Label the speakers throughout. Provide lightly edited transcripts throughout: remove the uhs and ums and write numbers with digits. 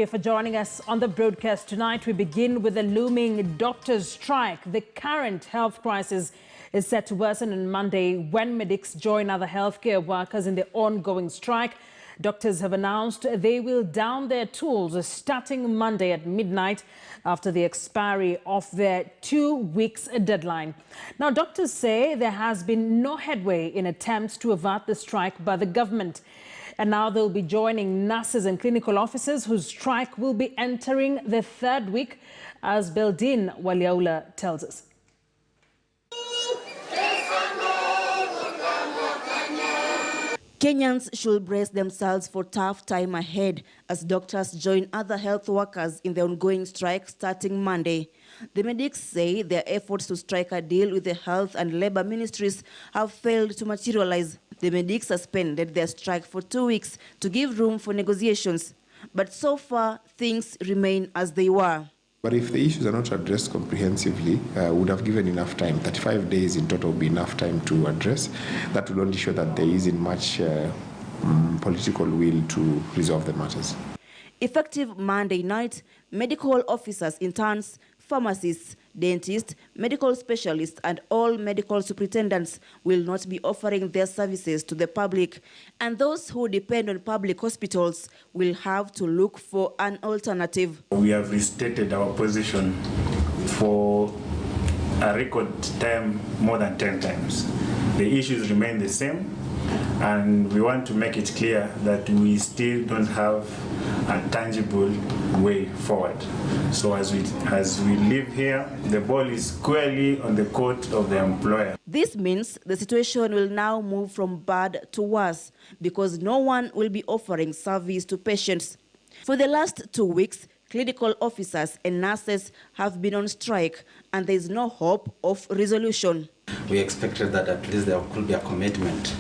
Speaker 1: For joining us on the broadcast tonight, we begin with the looming doctors' strike. The current health crisis is set to worsen on Monday when medics join other healthcare workers in the ongoing strike. Doctors have announced they will down their tools starting Monday at midnight after the expiry of their 2 weeks deadline. Now, doctors say there has been no headway in attempts to avert the strike by the government. And now they'll be joining nurses and clinical officers whose strike will be entering the third week, as Beldin Waliaula tells us.
Speaker 2: Kenyans should brace themselves for tough time ahead as doctors join other health workers in the ongoing strike starting Monday. The medics say their efforts to strike a deal with the health and labor ministries have failed to materialize. The medics suspended their strike for 2 weeks to give room for negotiations. But so far, things remain as they were.
Speaker 3: But if the issues are not addressed comprehensively, we would have given enough time. 35 days in total would be enough time to address. That will only show that there isn't much political will to resolve the matters.
Speaker 2: Effective Monday night, medical officers, interns, pharmacists, dentists, medical specialists, and all medical superintendents will not be offering their services to the public. And those who depend on public hospitals will have to look for an alternative.
Speaker 4: We have restated our position for a record time more than 10 times. The issues remain the same, and we want to make it clear that we still don't have a tangible way forward. So as we live here, the ball is squarely on the court of the employer.
Speaker 2: This means the situation will now move from bad to worse because no one will be offering service to patients. For the last 2 weeks, clinical officers and nurses have been on strike, and there is no hope of resolution.
Speaker 5: We expected that at least there could be a commitment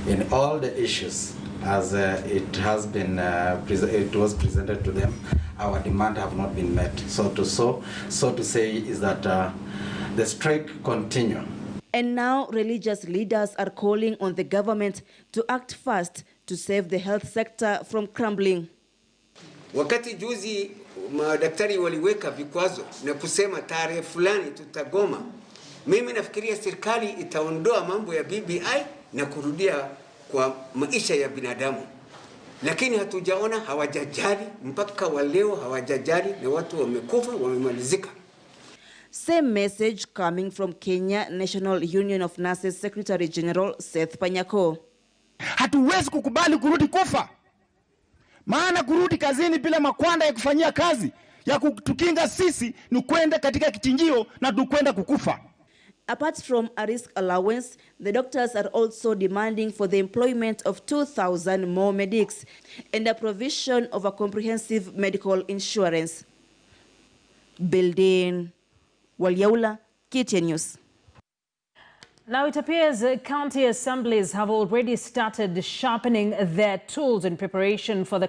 Speaker 5: in all the issues as it was presented to them. Our demand have not been met. So to say is that the strike continue.
Speaker 2: And now religious leaders are calling on the government to act fast to save the health sector from crumbling.
Speaker 6: Wakati juzi madaktari waliweka vikwazo na kusema tarehe fulani tutagoma. Mimi nafikiria serikali itaondoa mambo ya BBI na kurudia kwa maisha ya binadamu. Lakini hatujaona, hawajajali, mpaka wa leo hawajajali, na watu wamekufa, wamemalizika.
Speaker 2: Same message coming from Kenya National Union of Nurses Secretary General Seth Panyako.
Speaker 7: Hatuwezi kukubali kurudi kufa. Maana kurudi kazini bila makwanda ya kufanyia kazi ya kutukinga sisi ni kwenda katika kichinjio na tukwenda kukufa.
Speaker 2: Apart from a risk allowance, the doctors are also demanding for the employment of 2,000 more medics and the provision of a comprehensive medical insurance. Beldin Waliaula, KTN News.
Speaker 1: Now, it appears county assemblies have already started sharpening their tools in preparation for the